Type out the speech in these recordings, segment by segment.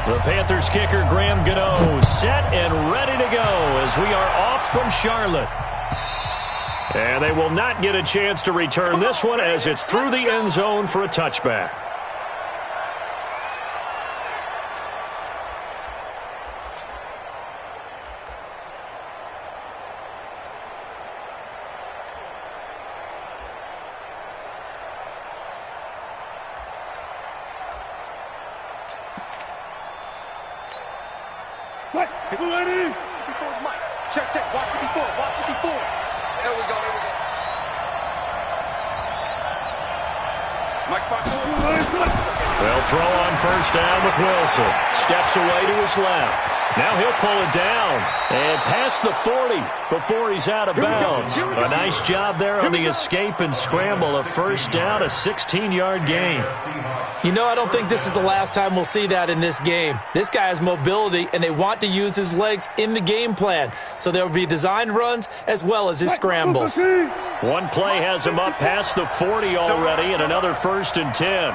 The Panthers kicker, Graham Gano, set and ready to go as we are off from Charlotte. And they will not get a chance to return this one as it's through the end zone for a touchback. They'll throw on first down with Wilson. Steps away to his left. Now he'll pull it down and past the 40 before he's out of bounds. A nice job there on the escape and scramble. A first down, a 16-yard gain. You know, I don't think this is the last time we'll see that in this game. This guy has mobility, and they want to use his legs in the game plan. So there will be designed runs as well as his scrambles. One play has him up past the 40 already, and another 1st and 10.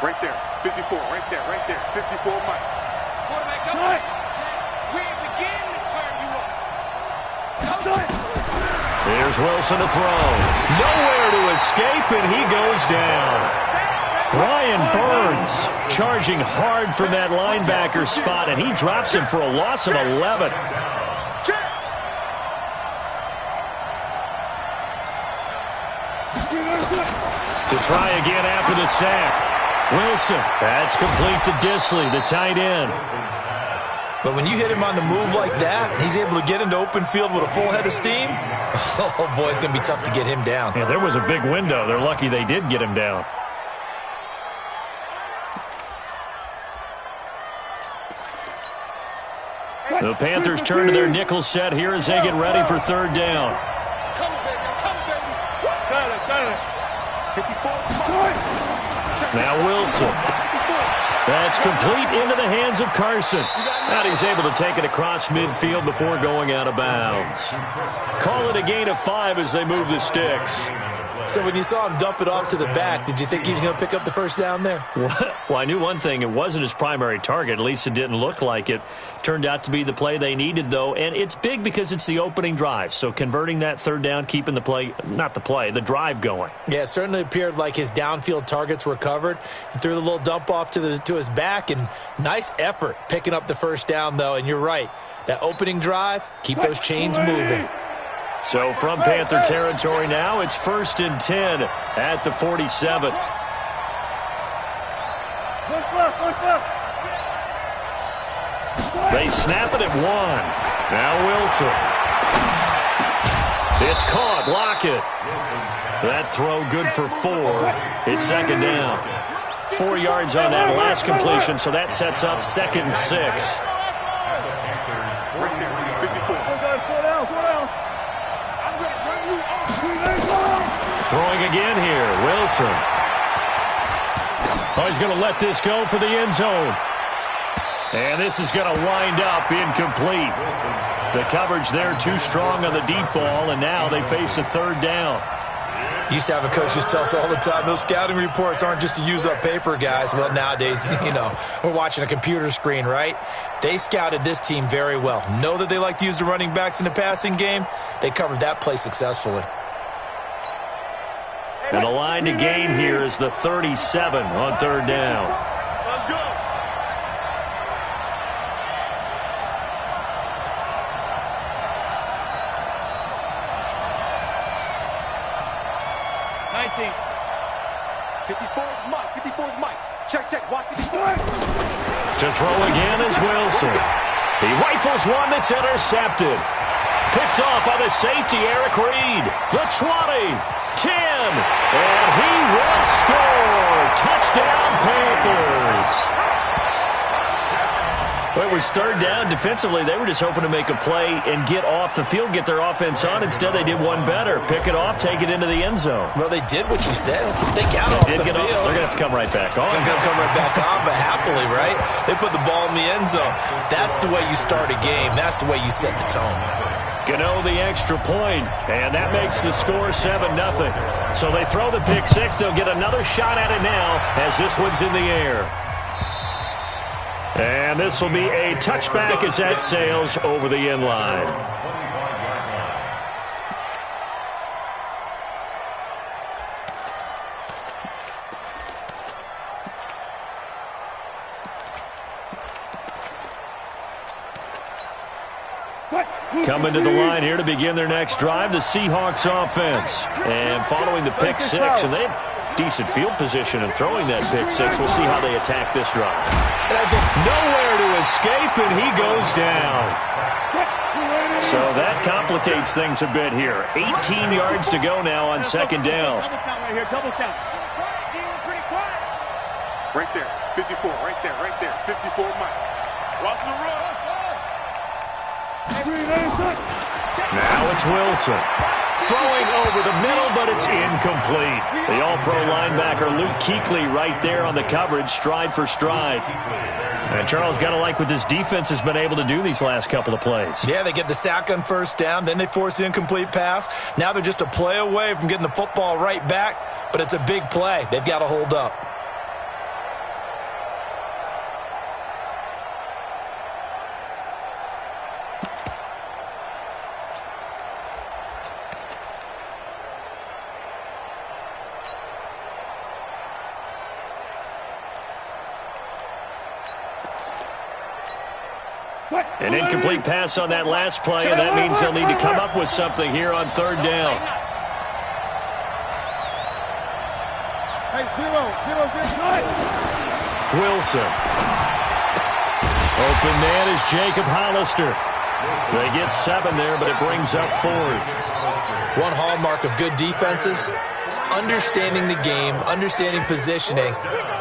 Right there, 54, right there, 54, Mike. Quarterback, come on. We begin to turn you up. Come on. Here's Wilson to throw. Nowhere to escape, and he goes down. Brian Burns charging hard from that linebacker spot, and he drops him for a loss of 11. To try again after the sack. Wilson, that's complete to Disley, the tight end. But when you hit him on the move like that, he's able to get into open field with a full head of steam, oh boy, it's going to be tough to get him down. Yeah, there was a big window. They're lucky they did get him down. The Panthers turn to their nickel set here as they get ready for third down. Come, baby. Got it. 54. Now Wilson. That's complete into the hands of Carson. And he's able to take it across midfield before going out of bounds. Call it a gain of 5 as they move the sticks. So when you saw him dump it off to the back, did you think he was going to pick up the first down there? Well, I knew one thing. It wasn't his primary target. At least it didn't look like it. Turned out to be the play they needed, though. And it's big because it's the opening drive. So converting that third down, keeping the the drive going. Yeah, it certainly appeared like his downfield targets were covered. He threw the little dump off to his back, and nice effort picking up the first down, though. And you're right. That opening drive, keep those chains moving. So from Panther territory now, it's 1st and 10 at the 47. They snap it at 1. Now Wilson. It's caught. Lockett. That throw good for 4. It's 2nd down. 4 yards on that last completion, so that sets up 2nd and 6. Throwing again here, Wilson. Oh, he's going to let this go for the end zone. And this is going to wind up incomplete. The coverage there too strong on the deep ball, and now they face a third down. Used to have a coach just tell us all the time, those scouting reports aren't just to use up paper, guys. Well, nowadays, we're watching a computer screen, right? They scouted this team very well. Know that they like to use the running backs in the passing game. They covered that play successfully. And the line to gain here is the 37 on third down. Let's go. Check. Watch 54. To throw again is Wilson. He rifles one that's intercepted. Picked off by the safety, Eric Reed. The 20, 10, and he will score. Touchdown, Panthers. Well, it was third down. Defensively, they were just hoping to make a play and get off the field, get their offense on. Instead, they did one better. Pick it off, take it into the end zone. Well, they did what you said. They got off the field. They're going to have to come right back on. They're going to come right back on, but happily, right? They put the ball in the end zone. That's the way you start a game. That's the way you set the tone. Gano the extra point, and that makes the score 7-0. So they throw the pick six. They'll get another shot at it now as this one's in the air. And this will be a touchback as that sails over the end line. Coming to the line here to begin their next drive, the Seahawks offense. And following the pick six, and they have decent field position in throwing that pick six. We'll see how they attack this drive. Nowhere to escape, and he goes down. So that complicates things a bit here. 18 yards to go now on second down. Double count right here, double count. Right there, 54, right there, 54, Mike. Watch the run, let's go. Now it's Wilson. Throwing over the middle, but it's incomplete. The all-pro linebacker Luke Kuechly right there on the coverage, stride for stride. And Charles, got to like what this defense has been able to do these last couple of plays. Yeah, they get the sack on first down, then they force the incomplete pass. Now they're just a play away from getting the football right back, but it's a big play. They've got to hold up. An incomplete pass on that last play, and that means they'll need to come up with something here on third down. Wilson. Open man is Jacob Hollister. They get 7 there, but it brings up 4th. One hallmark of good defenses is understanding the game, understanding positioning,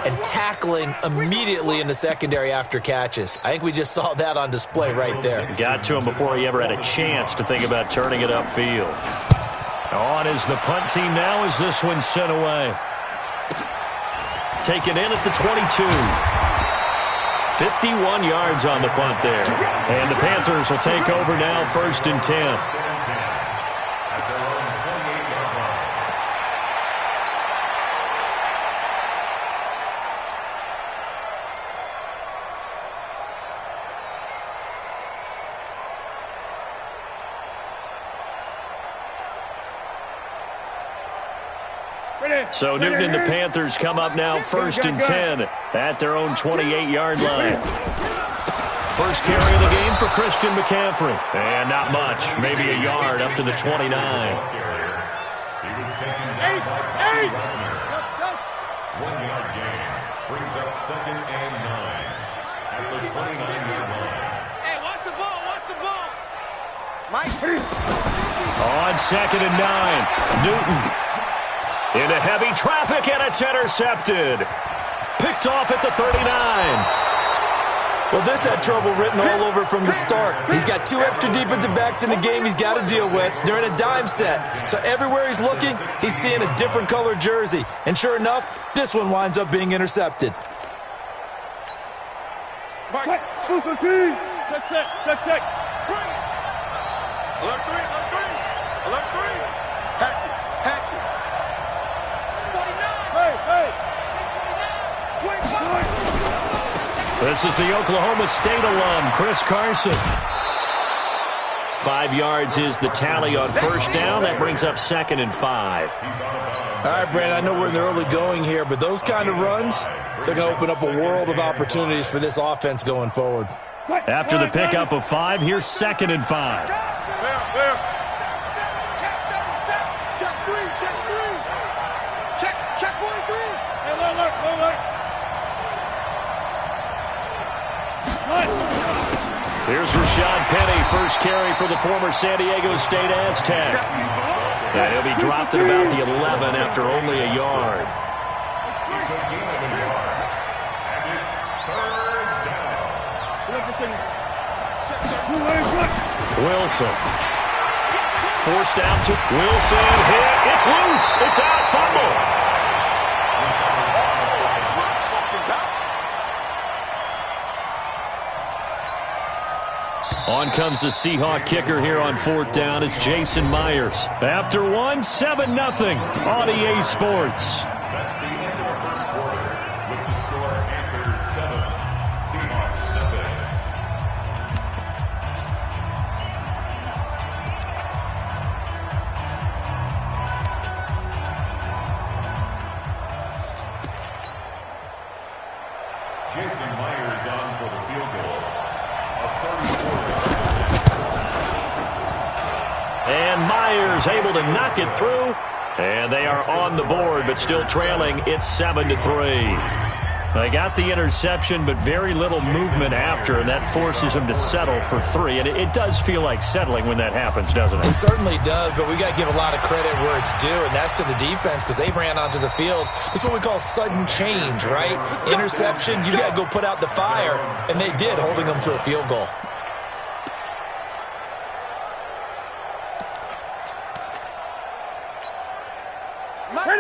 and tackling immediately in the secondary after catches. I think we just saw that on display right there. Got to him before he ever had a chance to think about turning it upfield. On is the punt team now as this one's sent away. Taken in at the 22. 51 yards on the punt there. And the Panthers will take over now, 1st and 10. So Newton and the Panthers come up now 1st and 10 at their own 28-yard line. First carry of the game for Christian McCaffrey. And not much, maybe a yard up to the 29. He was taken down by 1-yard gain. Brings up 2nd and 9 at the 29-yard line. Hey, watch the ball, watch the ball. On 2nd and 9, Newton. Into heavy traffic, and it's intercepted. Picked off at the 39. Well, this had trouble written all over from the start. He's got 2 extra defensive backs in the game he's got to deal with. They're in a dime set. So everywhere he's looking, he's seeing a different color jersey. And sure enough, this one winds up being intercepted. Mike. Check. Alert 3. Hatchet. 25. This is the Oklahoma State alum, Chris Carson. 5 yards is the tally on first down. That brings up 2nd and 5. All right, Brandon, I know we're in the early going here, but those kind of runs, they're going to open up a world of opportunities for this offense going forward. After the pickup of 5, here's 2nd and 5. Check 43. Here's Rashad Penny, first carry for the former San Diego State Aztec. And he'll be dropped at about the 11 after only a yard. It's a gain of a yard. And it's 3rd down. Wilson. Forced out to Wilson. Hit. It's loose. It's out. Fumble. On comes the Seahawk kicker here on 4th down. It's Jason Myers. After 1, 7-0 on EA Sports. That's the end of our first quarter with the score Panthers 7, Seahawks Jason Myers on for the field goal. A 34-yard. And Myers able to knock it through. And they are on the board, but still trailing. It's 7-3. They got the interception, but very little movement after, and that forces them to settle for 3. And it does feel like settling when that happens, doesn't it? It certainly does, but we got to give a lot of credit where it's due, and that's to the defense because they ran onto the field. It's what we call sudden change, right? Interception, you got to go put out the fire, and they did, holding them to a field goal.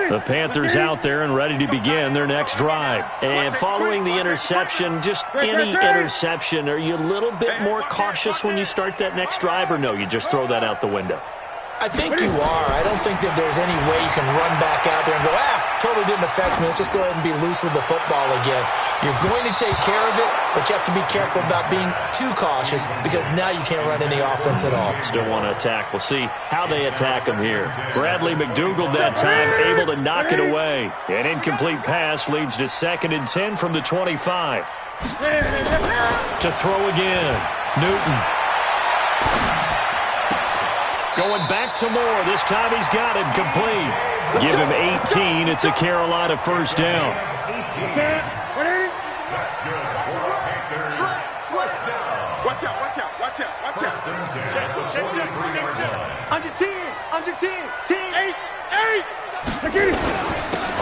The Panthers out there and ready to begin their next drive. And following the interception, just any interception, are you a little bit more cautious when you start that next drive, or no, you just throw that out the window? I think you are. I don't think that there's any way you can run back out there and go, totally didn't affect me. Let's just go ahead and be loose with the football again. You're going to take care of it, but you have to be careful about being too cautious because now you can't run any offense at all. Still want to attack. We'll see how they attack him here. Bradley McDougald that time able to knock it away. An incomplete pass leads to 2nd and 10 from the 25. To throw again. Newton. Going back to Moore. This time he's got it complete. Give him 18. It's a Carolina first down. Watch out, watch out, watch out, watch out. Under 10, under 10, 10, 8, 8.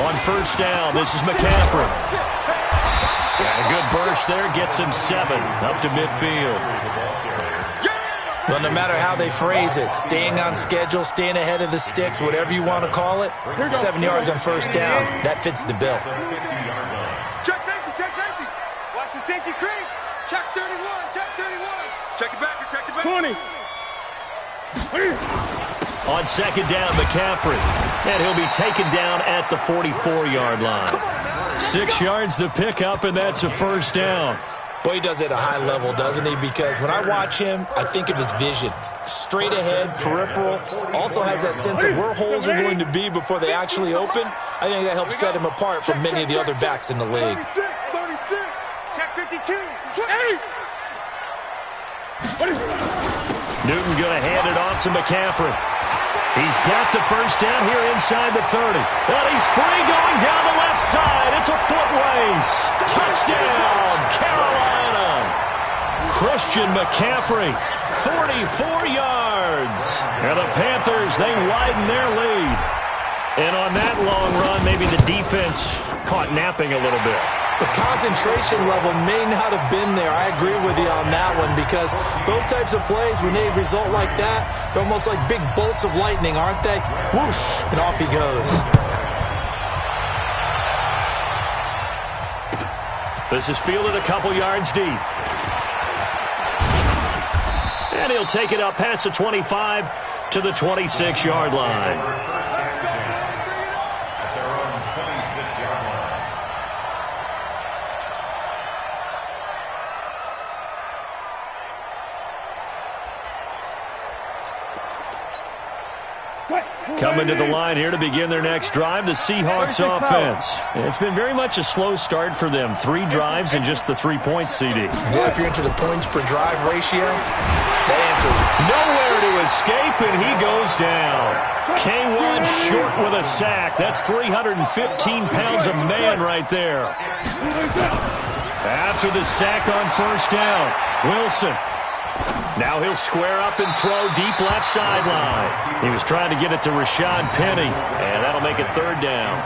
On first down, this is McCaffrey. And a good burst there gets him 7 up to midfield. Well, no matter how they phrase it, staying on schedule, staying ahead of the sticks, whatever you want to call it, 7 yards on first down, that fits the bill. Check safety, check safety. Watch the safety creep. Check 31, check 31. Check it back, check it back. 20. On second down, McCaffrey. And he'll be taken down at the 44-yard line. 6 yards the pickup, and that's a first down. Boy, he does it at a high level, doesn't he? Because when I watch him, I think of his vision. Straight ahead, peripheral. Also has that sense of where holes are going to be before they actually open. I think that helps set him apart from many of the other backs in the league. 36, 36. Check 52. 8. Newton going to hand it off to McCaffrey. He's got the first down here inside the 30. And he's free going down the left side. It's a foot race. Touchdown, Carolina. Christian McCaffrey, 44 yards. And the Panthers, they widen their lead. And on that long run, maybe the defense caught napping a little bit. The concentration level may not have been there. I agree with you on that one because those types of plays, when they result like that, they're almost like big bolts of lightning, aren't they? Whoosh, and off he goes. This is fielded a couple yards deep. And he'll take it up past the 25 to the 26-yard line. At their own 26-yard line. Coming to the line here to begin their next drive, the Seahawks offense. It's been very much a slow start for them. 3 drives and just the 3 points, CD. Yeah, if you're into the points per drive ratio, that answers nowhere to escape, and he goes down. K1 short with a sack. That's 315 pounds of man right there. After the sack on first down, Wilson. Now he'll square up and throw deep left sideline. He was trying to get it to Rashad Penny, and that'll make it 3rd down.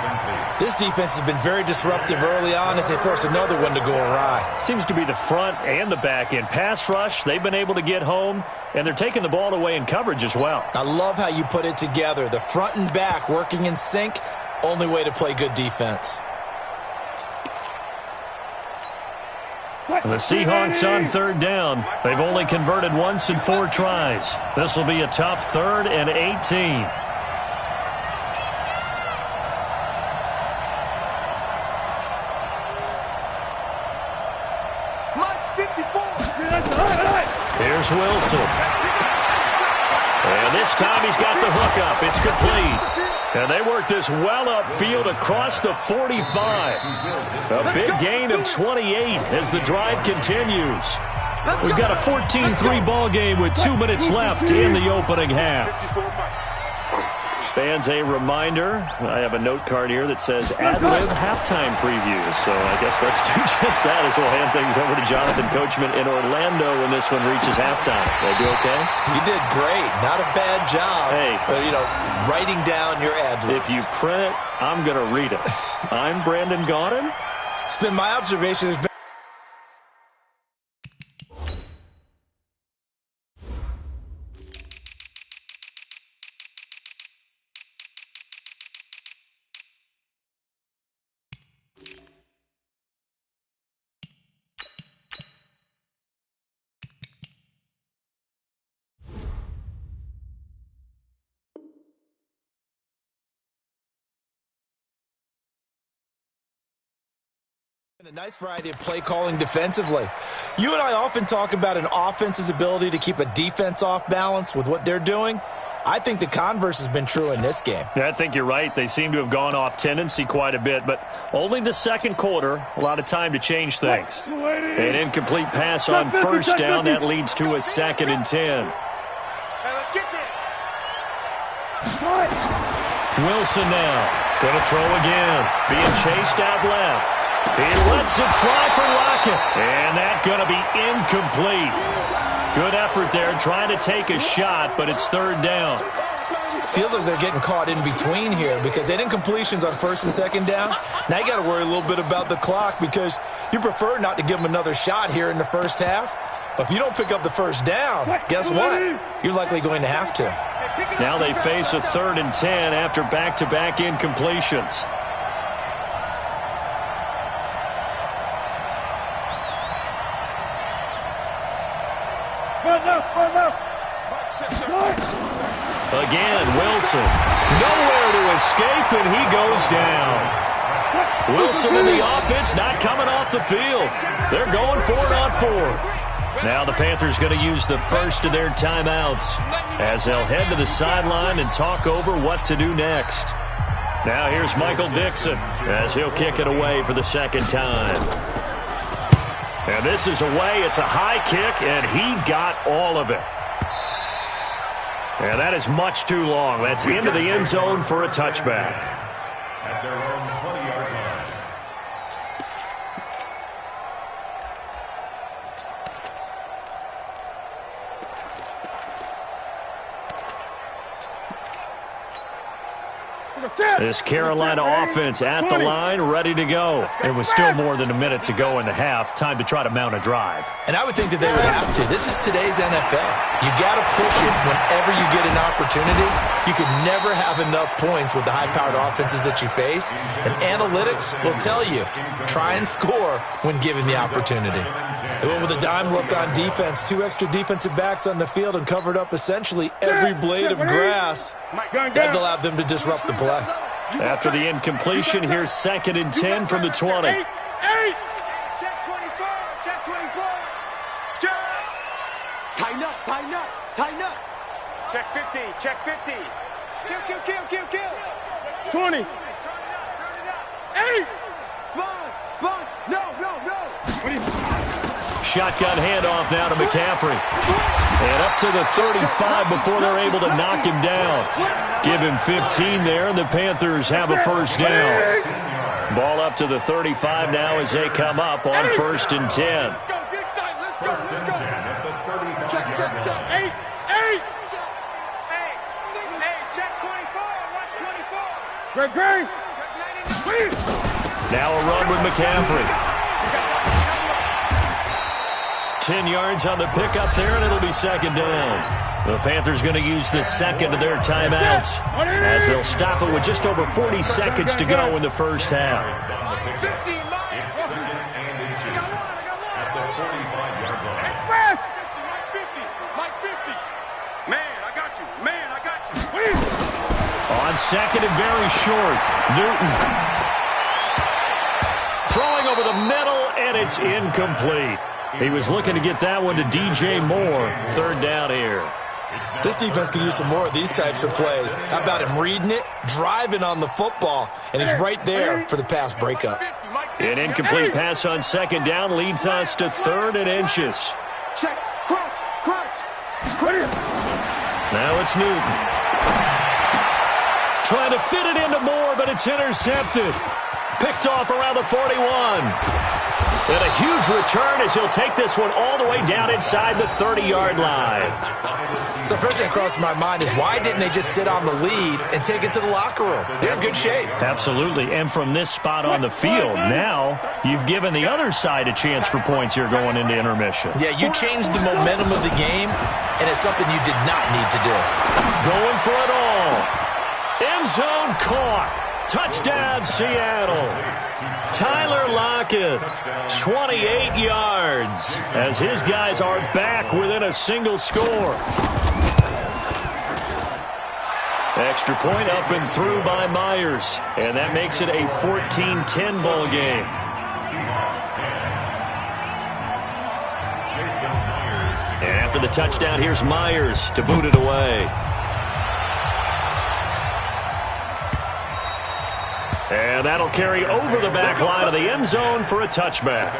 This defense has been very disruptive early on as they force another one to go awry. Seems to be the front and the back end. Pass rush, they've been able to get home, and they're taking the ball away in coverage as well. I love how you put it together. The front and back working in sync, only way to play good defense. The Seahawks on 3rd down. They've only converted once in 4 tries. This will be a tough 3rd and 18. Here's Wilson. And this time he's got the hook up. It's complete. And they work this well upfield across the 45. A big gain of 28 as the drive continues. We've got a 14-3 ball game with 2 minutes left in the opening half. Fans, a reminder, I have a note card here that says ad-lib halftime previews. So I guess let's do just that as we'll hand things over to Jonathan Coachman in Orlando when this one reaches halftime. They do okay? You did great. Not a bad job. Hey. Writing down your ad-libs. If you print it, I'm going to read it. I'm Brandon Gaudin. It's been my observation. There's been a nice variety of play calling defensively. You and I often talk about an offense's ability to keep a defense off balance with what they're doing. I think the converse has been true in this game. Yeah, I think you're right. They seem to have gone off tendency quite a bit, but only the second quarter, a lot of time to change things. An incomplete pass on first down. That leads to a 2nd and 10. Wilson now. Going to throw again. Being chased out left. He lets it fly for Lockett. And that's going to be incomplete. Good effort there trying to take a shot, but it's 3rd down. Feels like they're getting caught in between here because they didn't completions on 1st and 2nd down. Now you got to worry a little bit about the clock because you prefer not to give them another shot here in the first half. But if you don't pick up the 1st down, guess what? You're likely going to have to. Now they face a 3rd and 10 after back-to-back incompletions. Again, Wilson. Nowhere to escape, and he goes down. Wilson and the offense not coming off the field. They're going for it on 4th. Now the Panthers going to use the first of their timeouts as they'll head to the sideline and talk over what to do next. Now here's Michael Dixon as he'll kick it away for the 2nd time. And this is away. It's a high kick, and he got all of it. And that is much too long. That's into the end zone for a touchback. At their own 20-yard line. This Carolina offense at the line, ready to go. It was still more than a minute to go in the half. Time to try to mount a drive. And I would think that they would have to. This is today's NFL. You got to push it whenever you get an opportunity. You can never have enough points with the high-powered offenses that you face. And analytics will tell you, try and score when given the opportunity. They went with a dime look on defense, 2 extra defensive backs on the field and covered up essentially every blade of grass. That allowed them to disrupt the play. After the incompletion, here's 2nd and 10 from the 20. Check 24, check 24. Check. Tighten up, tighten up, tighten up. Check 50, check 50. Kill. 20. Turn it up. 8. Sponge. No. Shotgun handoff now to McCaffrey. And up to the 35 before they're able to knock him down. Give him 15 there, and the Panthers have a 1st down. Ball up to the 35 now as they come up on 1st and 10. Let's go. Check. 8. Check 24. Watch 24. Great. Now a run with McCaffrey. 10 yards on the pickup there, and it'll be 2nd down. The Panthers going to use the 2nd of their timeouts as they'll stop it with just over 40 seconds to go in the first half. It's 2nd and inches at the 45-yard line. Mike 50. Man, I got you. On 2nd and very short, Newton. Throwing over the middle, and it's incomplete. He was looking to get that one to DJ Moore. 3rd down here. This defense could use some more of these types of plays. How about him reading it, driving on the football, and he's right there for the pass breakup. An incomplete pass on second down leads us to 3rd and inches. Check. Crouch. Now it's Newton. Trying to fit it into Moore, but it's intercepted. Picked off around the 41. And a huge return as he'll take this one all the way down inside the 30-yard line. So first thing that crossed my mind is why didn't they just sit on the lead and take it to the locker room? They're in good shape. Absolutely. And from this spot on the field, now you've given the other side a chance for points here going into intermission. Yeah, you changed the momentum of the game, and it's something you did not need to do. Going for it all. End zone caught. Touchdown, Seattle. Tyler Lockett, 28 yards, as his guys are back within a single score. Extra point up and through by Myers, and that makes it a 14-10 ball game. And after the touchdown, here's Myers to boot it away. And that'll carry over the back line of the end zone for a touchback.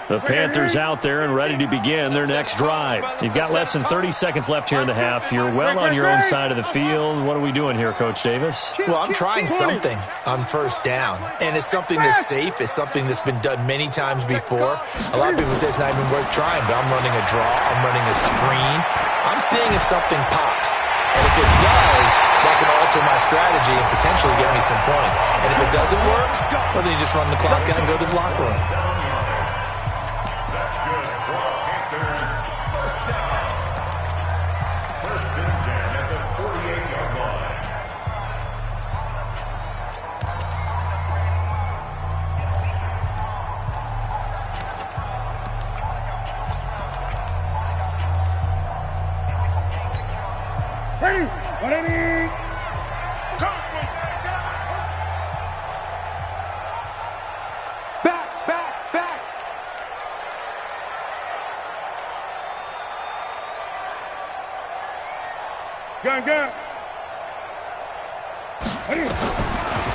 The Panthers out there and ready to begin their next drive. You've got less than 30 seconds left here in the half. You're well on your own side of the field. What are we doing here, Coach Davis? Well, I'm trying something on first down, and it's something that's safe. It's something that's been done many times before. A lot of people say it's not even worth trying, but I'm running a draw. I'm running a screen. I'm seeing if something pops. And if it does, that can alter my strategy and potentially get me some points. And if it doesn't work, well, then you just run the clock out and go to the locker room.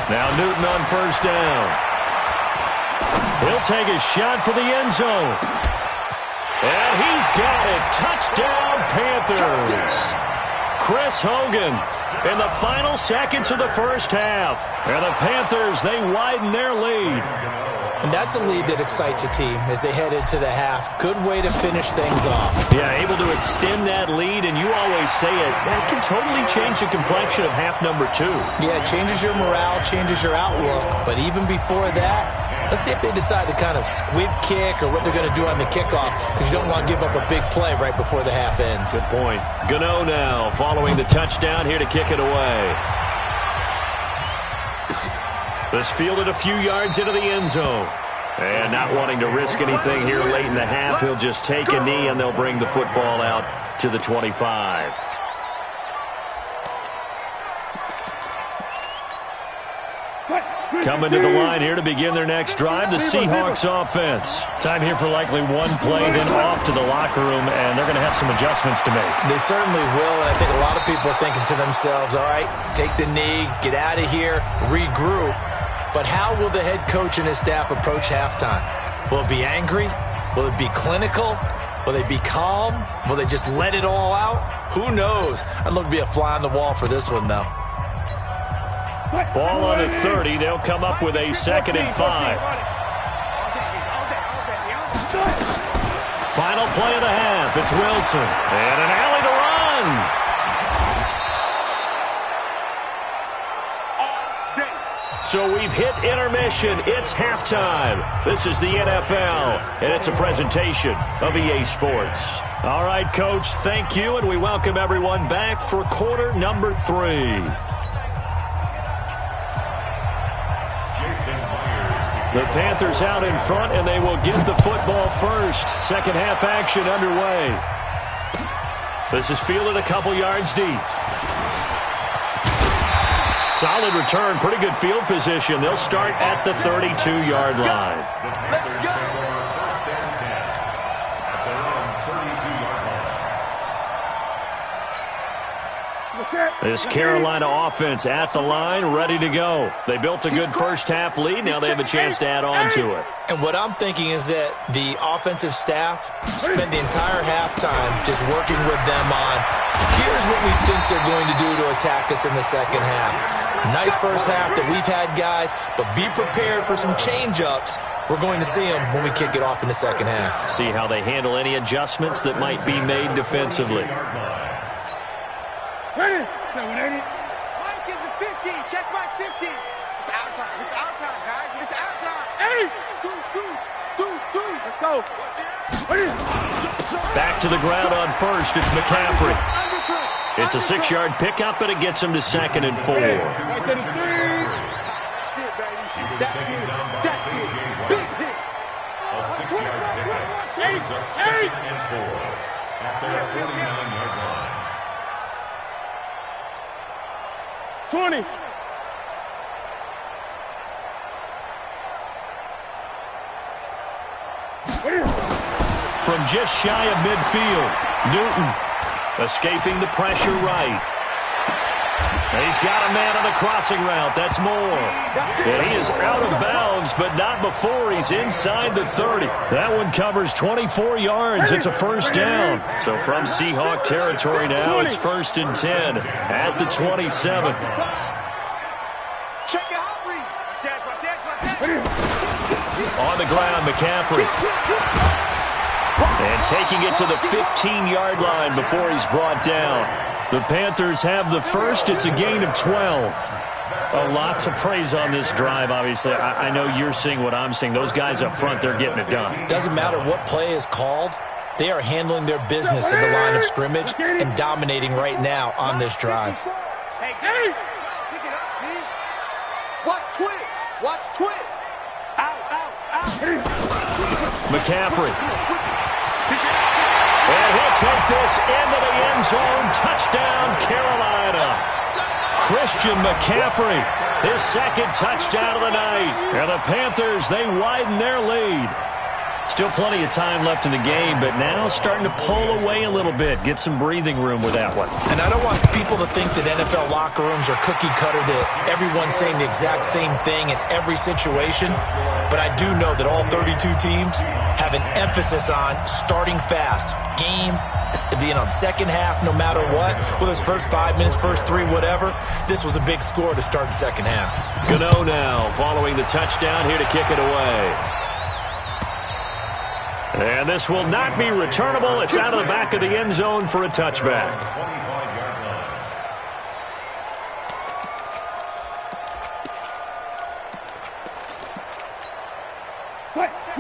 Now Newton on first down. He'll take a shot for the end zone. And he's got it. Touchdown, Panthers. Chris Hogan in the final seconds of the first half. And the Panthers, they widen their lead. And that's a lead that excites a team as they head into the half. Good way to finish things off. Yeah, able to extend that lead, and you always say it, that can totally change the complexion of half number 2. Yeah, it changes your morale, changes your outlook. But even before that, let's see if they decide to kind of squib kick or what they're going to do on the kickoff, because you don't want to give up a big play right before the half ends. Good point. Gano now following the touchdown here to kick it away. This fielded a few yards into the end zone. And not wanting to risk anything here late in the half, he'll just take a knee and they'll bring the football out to the 25. Coming to the line here to begin their next drive, the Seahawks offense. Time here for likely one play, then off to the locker room, and they're going to have some adjustments to make. They certainly will, and I think a lot of people are thinking to themselves, all right, take the knee, get out of here, regroup. But how will the head coach and his staff approach halftime? Will it be angry? Will it be clinical? Will they be calm? Will they just let it all out? Who knows? I'd love to be a fly on the wall for this one, though. Ball on the 30. They'll come up with a 2nd and 5. Final play of the half. It's Wilson. And an alley to run. So we've hit intermission. It's halftime. This is the NFL, and it's a presentation of EA Sports. All right, Coach, thank you, and we welcome everyone back for quarter number 3. The Panthers out in front, and they will get the football first. Second half action underway. This is fielded a couple yards deep. Solid return, pretty good field position. They'll start at the 32-yard line. This Carolina offense at the line, ready to go. They built a good first-half lead. Now they have a chance to add on to it. And what I'm thinking is that the offensive staff spent the entire halftime just working with them on, here's what we think they're going to do to attack us in the second half. Nice first half that we've had, guys, but be prepared for some change-ups. We're going to see them when we kick it off in the second half. See how they handle any adjustments that might be made defensively. Ready? Mike is a 50. Check Mike 50. It's our time. It's our time, guys. It's our time. Hey! Let's go. Back to the ground on first. It's McCaffrey. It's a 6-yard pickup, but it gets him to 2nd and 4. That's it, baby. That's it. Big hit. A 6-yard pickup brings up 2nd and 4 at their 49-yard line. 20. From just shy of midfield, Newton escaping the pressure right. He's got a man on the crossing route. That's Moore. And he is out of bounds, but not before he's inside the 30. That one covers 24 yards. It's a first down. So from Seahawk territory now, it's 1st and 10 at the 27. Check your hot read. On the ground, McCaffrey. And taking it to the 15-yard line before he's brought down. The Panthers have the first. It's a gain of 12. A lot to praise on this drive, obviously. I know you're seeing what I'm seeing. Those guys up front, they're getting it done. Doesn't matter what play is called. They are handling their business at the line of scrimmage and dominating right now on this drive. Hey, pick it up, Pete. Watch twins. Watch twins. Out. McCaffrey. And he'll take this into the end zone. Touchdown, Carolina. Christian McCaffrey, his 2nd touchdown of the night. And the Panthers, they widen their lead. Still plenty of time left in the game, but now starting to pull away a little bit. Get some breathing room with that one. And I don't want people to think that NFL locker rooms are cookie cutter, that everyone's saying the exact same thing in every situation. But I do know that all 32 teams have an emphasis on starting fast. Game, second half, no matter what. Whether it's first 5 minutes, first 3, whatever. This was a big score to start the second half. Gano now following the touchdown here to kick it away. And this will not be returnable. It's out of the back of the end zone for a touchback.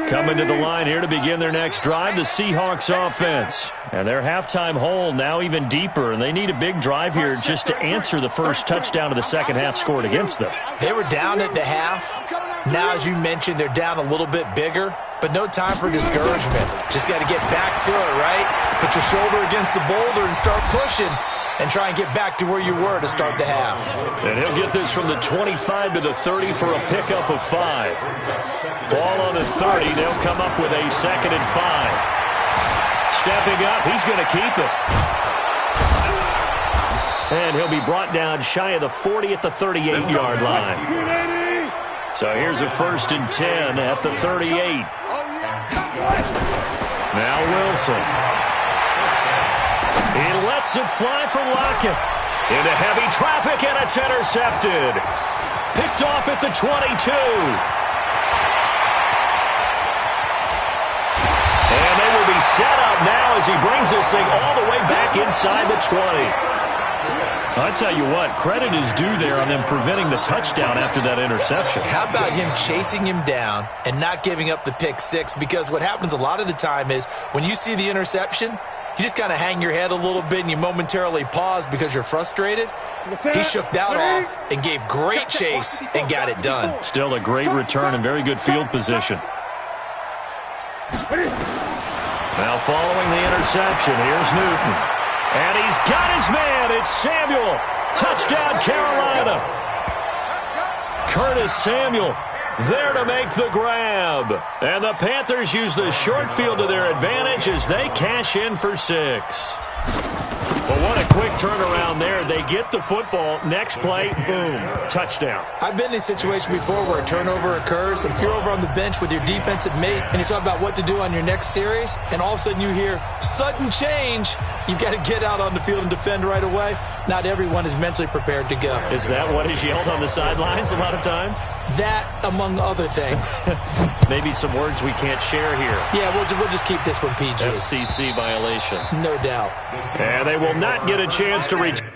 Coming to the line here to begin their next drive, the Seahawks offense. And their halftime hole now even deeper, and they need a big drive here just to answer the first touchdown of the second half scored against them. They were down at the half. Now, as you mentioned, they're down a little bit bigger, but no time for discouragement. Just got to get back to it, right? Put your shoulder against the boulder and start pushing and try and get back to where you were to start the half. And he'll get this from the 25 to the 30 for a pickup of 5. Ball on the 30. They'll come up with a 2nd and 5. Stepping up, he's going to keep it. And he'll be brought down shy of the 40 at the 38-yard line. So here's a 1st and 10 at the 38. Now Wilson. He lets it fly from Lockett. Into heavy traffic, and it's intercepted. Picked off at the 22. And they will be set up now as he brings this thing all the way back inside the 20. I tell you what, credit is due there on them preventing the touchdown after that interception. How about him chasing him down and not giving up the pick 6? Because what happens a lot of the time is when you see the interception, you just kind of hang your head a little bit and you momentarily pause because you're frustrated. He shook that off and gave great chase and got it done. Still a great return and very good field position. Now following the interception, here's Newton. And he's got his man. It's Samuel. Touchdown, Carolina. Curtis Samuel there to make the grab. And the Panthers use the short field to their advantage as they cash in for 6. Well, what a quick turnaround there. They get the football. Next play, boom, touchdown. I've been in a situation before where a turnover occurs, and if you're over on the bench with your defensive mate and you're talking about what to do on your next series, and all of a sudden you hear sudden change, you've got to get out on the field and defend right away. Not everyone is mentally prepared to go. Is that what is yelled on the sidelines a lot of times? That, among other things. Maybe some words we can't share here. Yeah, we'll just keep this one PG. FCC violation. No doubt. And they will not get a chance to return.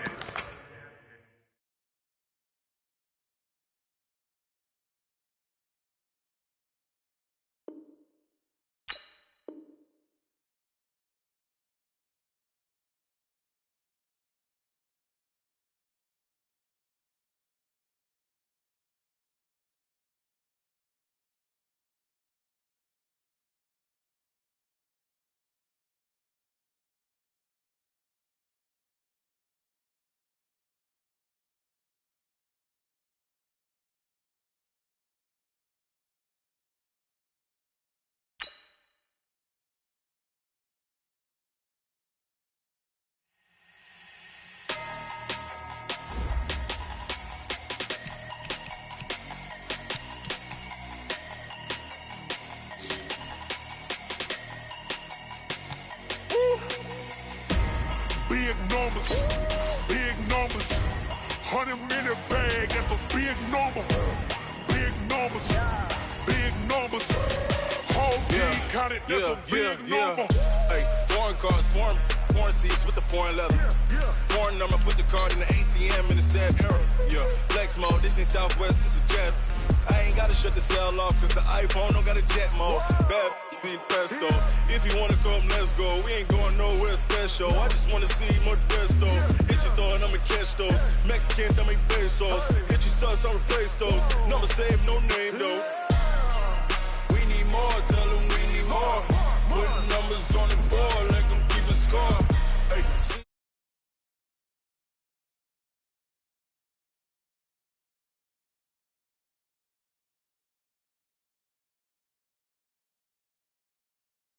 Big numbers, 100-minute bag, that's a big number. Big numbers, whole team counted, that's a big number. Hey, foreign cars, foreign seats with the foreign leather. Foreign number, put the card in the ATM in the sad era. Yeah, flex mode, this ain't Southwest, this is jet. I ain't gotta shut the cell off, cause the iPhone don't got a jet mode. Bad be pesto. If you wanna come, let's go. We ain't going nowhere special. I just wanna see more Modesto. Hit your thought, I'ma catch those. Mexican, dummy pesos. Hit your sus, I'll replace those. Number save, no name though. We need more, tell them we need more. Put numbers on the board.